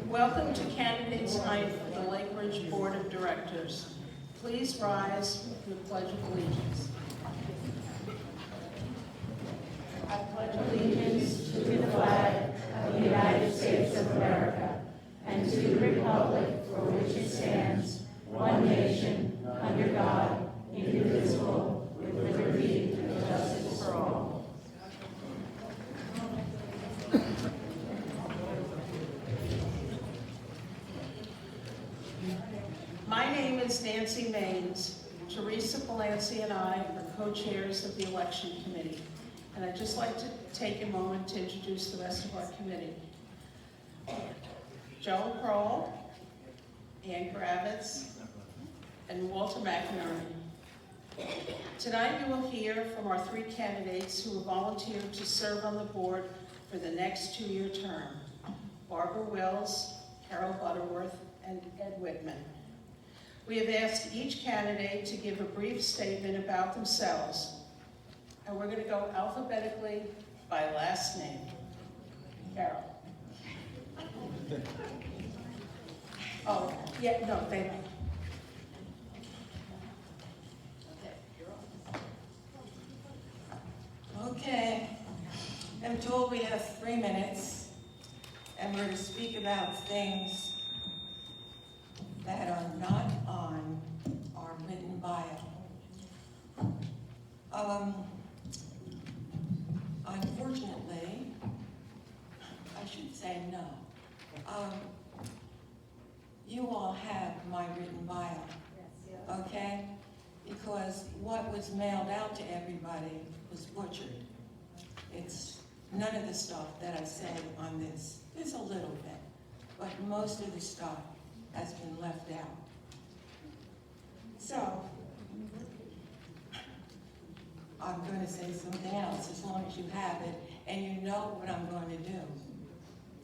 Welcome to Candidates Night for the Lake Ridge Board of Directors. Please rise for the Pledge of Allegiance. I pledge allegiance to the flag of the United States of America and to the republic for which it stands, one nation, under God, indivisible, with liberty and justice for all. My name is Nancy Maines. Teresa Palanci and I are co-chairs of the election committee. And I'd just like to take a moment to introduce the rest of our committee. Joan Kroll, Ann Gravitz, and Walter McInerney. Tonight you will hear from our three candidates who have volunteered to serve on the board for the next 2-year term: Barbara Wills, Carol Butterworth, and Ed Whitman. We have asked each candidate to give a brief statement about themselves, and we're going to go alphabetically by last name. Carol. Oh, yeah, no, thank you. Okay, I'm told we have 3 minutes, and we're to speak about things that are not on our written bio. Unfortunately, I should say no. You all have my written bio, okay? Because what was mailed out to everybody was butchered. It's none of the stuff that I say on this. There's a little bit, but most of the stuff has been left out. So, I'm going to say something else as long as you have it and you know what I'm going to do,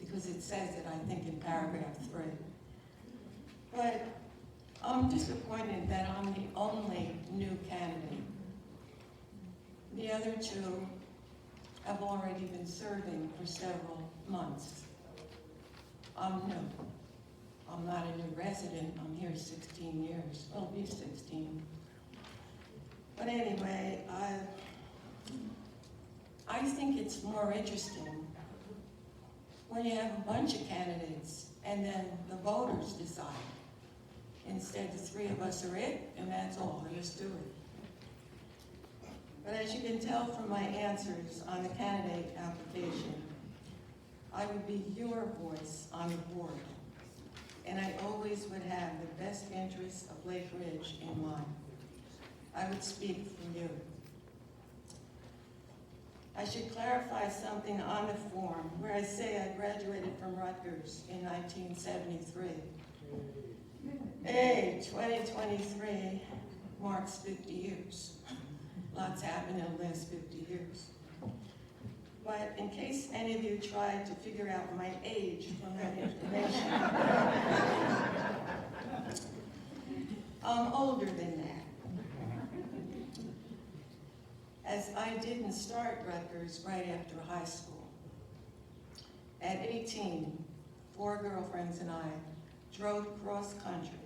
because it says it, I think, in paragraph 3. But I'm disappointed that I'm the only new candidate. The other two have already been serving for several months. I'm new. I'm not a new resident. I'm here 16 years. I'll be 16. But anyway, I think it's more interesting when you have a bunch of candidates and then the voters decide. Instead, the 3 of us are it, and that's all there is to it. But as you can tell from my answers on the candidate application, I would be your voice on the board, and I always would have the best interests of Lake Ridge in mind. I would speak for you. I should clarify something on the form where I say I graduated from Rutgers in 1973. Hey, 2023 marks 50 years. Lots happened in the last 50 years. But in case any of you tried to figure out my age from that information, I'm older than that. As I didn't start Rutgers right after high school. At 18, 4 girlfriends and I drove cross country.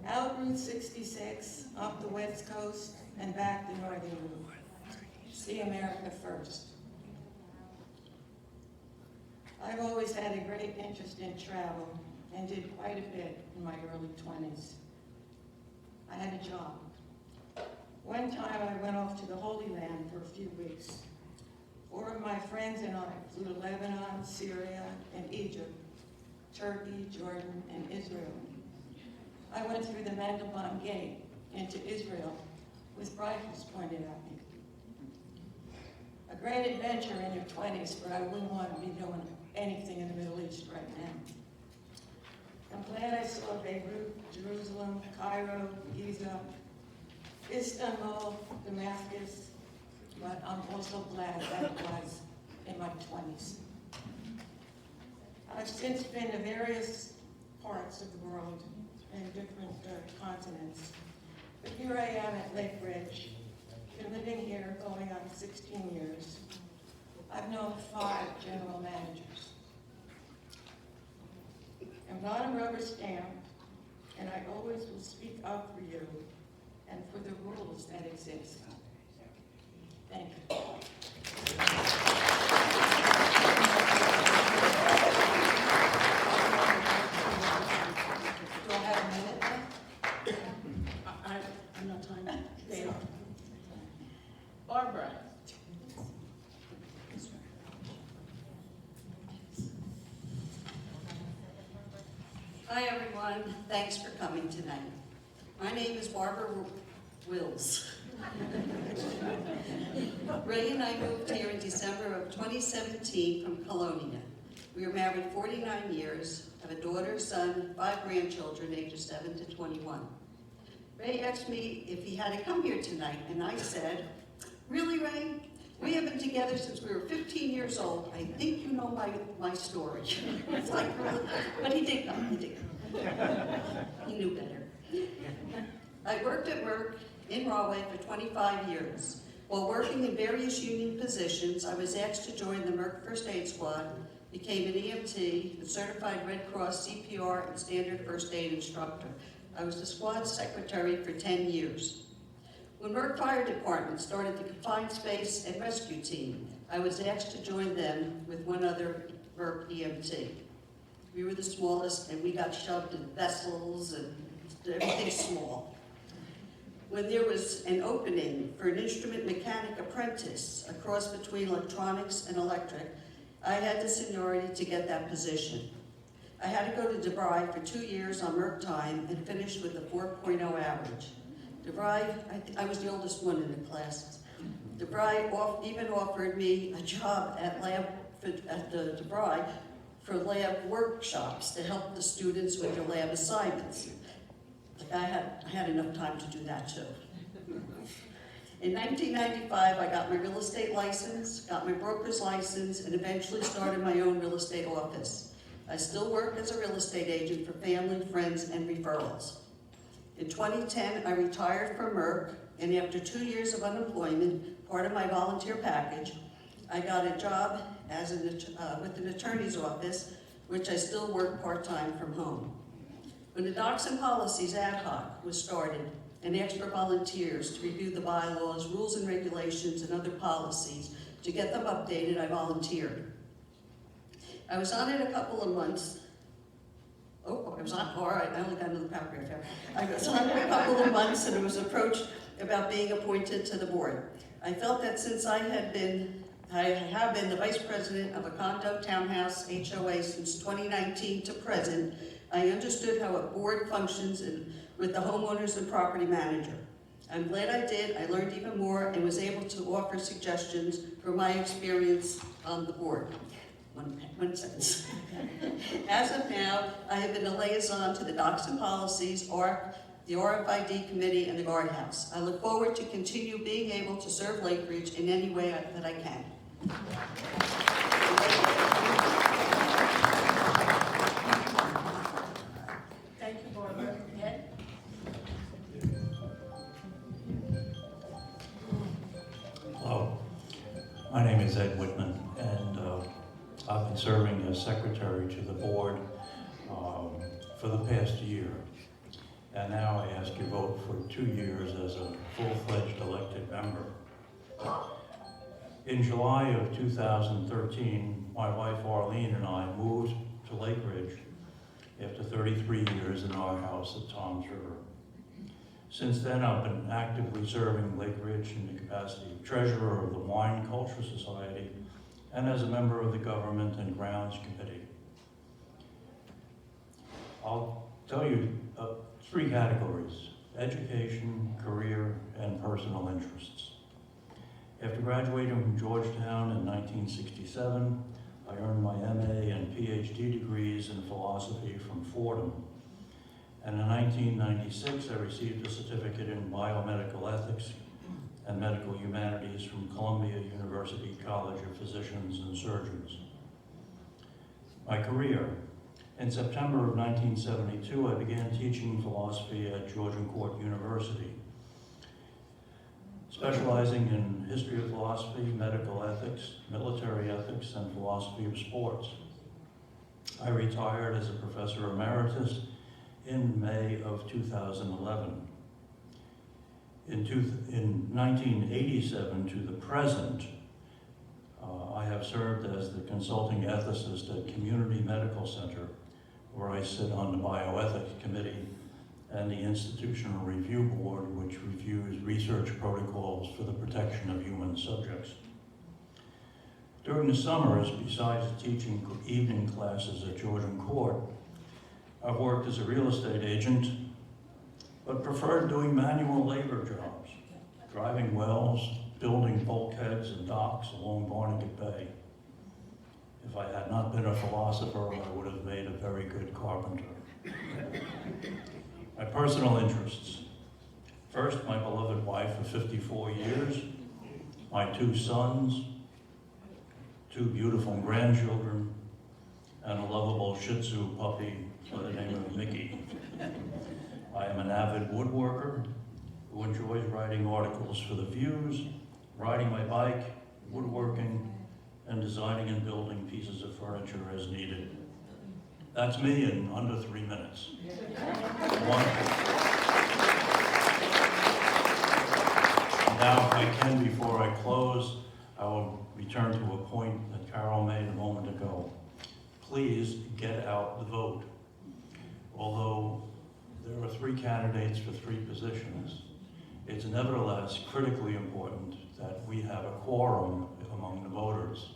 Out Route 66, up the West Coast, and back the Northern Route. See America first. I've always had a great interest in travel and did quite a bit in my early 20s. I had a job. One time I went off to the Holy Land for a few weeks. 4 of my friends and I flew to Lebanon, Syria, and Egypt, Turkey, Jordan, and Israel. I went through the Mandelbaum Gate into Israel with rifles pointed at me. A great adventure in your 20s, but I wouldn't want to be doing anything in the Middle East right now. I'm glad I saw Beirut, Jerusalem, Cairo, Giza, Istanbul, Damascus, but I'm also glad that it was in my 20s. I've since been to various parts of the world and different continents. But here I am at Lake Ridge. Been living here going on 16 years. I've known 5 general managers. not a rubber stamp, and I always will speak up for you and for the rules that exist. Thank you. Do I have a minute left? I'm not timing. They are. Barbara. Hi, everyone. Thanks for coming tonight. My name is Barbara Wills. Ray and I moved here in December of 2017 from Colonia. We were married 49 years, have a daughter, son, 5 grandchildren, ages 7 to 21. Ray asked me if he had to come here tonight, and I said, "Really, Ray? We have been together since we were 15 years old. I think you know my story." It's like, really? But he did come, he did come. He knew better. I worked at Merck in Rahway for 25 years. While working in various union positions, I was asked to join the Merck First Aid Squad, became an EMT, a certified Red Cross CPR and standard first aid instructor. I was the squad secretary for 10 years. When Merck Fire Department started the confined space and rescue team, I was asked to join them with one other Merck EMT. We were the smallest, and we got shoved in vessels and everything small. When there was an opening for an instrument mechanic apprentice, a cross between electronics and electric, I had the seniority to get that position. I had to go to DeVry for 2 years on Merck time and finished with a 4.0 average. DeVry, I was the oldest one in the class. DeVry even offered me a job at the DeVry for lab workshops to help the students with their lab assignments. I had enough time to do that too. In 1995, I got my real estate license, got my broker's license, and eventually started my own real estate office. I still work as a real estate agent for family, friends, and referrals. In 2010, I retired from Merck, and after 2 years of unemployment, part of my volunteer package, I got a job with an attorney's office, which I still work part-time from home. When the Docs and Policies Ad Hoc was started and asked for volunteers to review the bylaws, rules and regulations, and other policies to get them updated, I volunteered. I was on it a couple of months. All right, I only got another paragraph here. I was on it a couple of months and was approached about being appointed to the board. I felt that since I have been the vice president of a condo townhouse HOA since 2019 to present, I understood how a board functions with the homeowners and property manager. I'm glad I did. I learned even more and was able to offer suggestions from my experience on the board. One sentence. As of now, I have been a liaison to the Docs and Policies, the RFID committee, and the guardhouse. I look forward to continue being able to serve Lake Ridge in any way that I can. Thank you, Barbara. Ed? Hello, my name is Ed Whitman, and I've been serving as secretary to the board for the past year. And now I ask your vote for 2 years as a full-fledged elected member. In July of 2013, my wife Arlene and I moved to Lake Ridge after 33 years in our house at Toms River. Since then, I've been actively serving Lake Ridge in the capacity of treasurer of the Wine Culture Society and as a member of the Government and Grounds Committee. I'll tell you 3 categories: education, career, and personal interests. After graduating from Georgetown in 1967, I earned my MA and PhD degrees in philosophy from Fordham. And in 1996, I received a certificate in biomedical ethics and medical humanities from Columbia University College of Physicians and Surgeons. My career. In September of 1972, I began teaching philosophy at Georgian Court University, specializing in history of philosophy, medical ethics, military ethics, and philosophy of sports. I retired as a professor emeritus in May of 2011. In 1987 to the present, I have served as the consulting ethicist at Community Medical Center, where I sit on the bioethics committee and the institutional review board, which reviews research protocols for the protection of human subjects. During the summers, besides teaching evening classes at Georgian Court, I've worked as a real estate agent, but preferred doing manual labor jobs, driving wells, building bulkheads and docks along Barnegat Bay. If I had not been a philosopher, I would have made a very good carpenter. My personal interests. First, my beloved wife of 54 years, my 2 sons, 2 beautiful grandchildren, and a lovable Shih Tzu puppy by the name of Mickey. I am an avid woodworker who enjoys writing articles for The Views, riding my bike, woodworking, and designing and building pieces of furniture as needed. That's me in under 3 minutes. Now, if I can, before I close, I will return to a point that Carol made a moment ago. Please get out the vote. Although there are 3 candidates for 3 positions, it's nevertheless critically important that we have a quorum among the voters.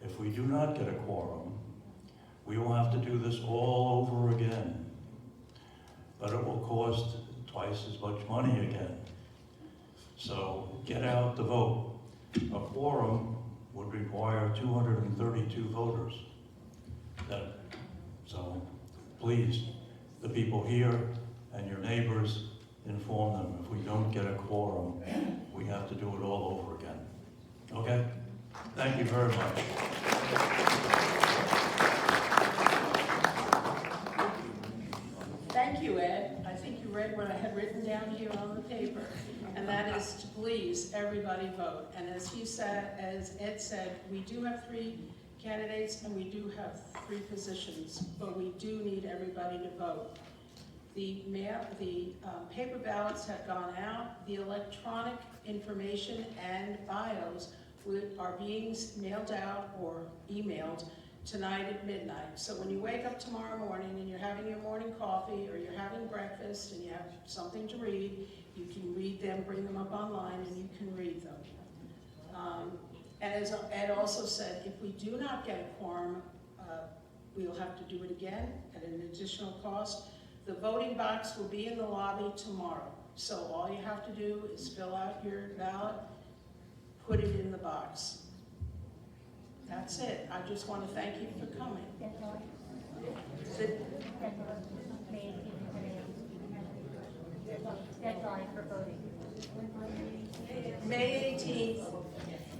If we do not get a quorum, we will have to do this all over again. But it will cost twice as much money again. So get out the vote. A quorum would require 232 voters. So please, the people here and your neighbors, inform them. If we don't get a quorum, we have to do it all over again. Okay? Thank you very much. Thank you, Ed. I think you read what I had written down here on the paper, and that is to please everybody vote. And as Ed said, we do have 3 candidates and we do have 3 positions, but we do need everybody to vote. The paper ballots have gone out. The electronic information and bios are being mailed out or emailed tonight at midnight. So when you wake up tomorrow morning and you're having your morning coffee or you're having breakfast and you have something to read, you can read them, bring them up online, and you can read them. And as Ed also said, if we do not get a quorum, we'll have to do it again at an additional cost. The voting box will be in the lobby tomorrow. So all you have to do is fill out your ballot, put it in the box. That's it. I just want to thank you for coming. Deadline for voting. May 18th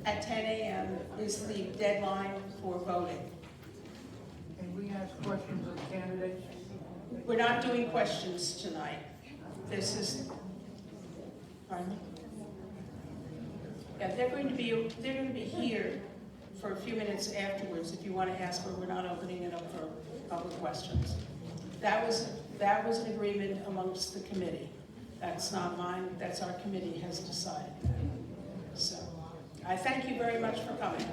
at 10 a.m. is the deadline for voting. Can we ask questions of the candidates? We're not doing questions tonight. This is, pardon me? Yeah, they're going to be here for a few minutes afterwards if you want to ask, but we're not opening it up for public questions. That was an agreement amongst the committee. That's not mine, that's our committee has decided that. So, I thank you very much for coming.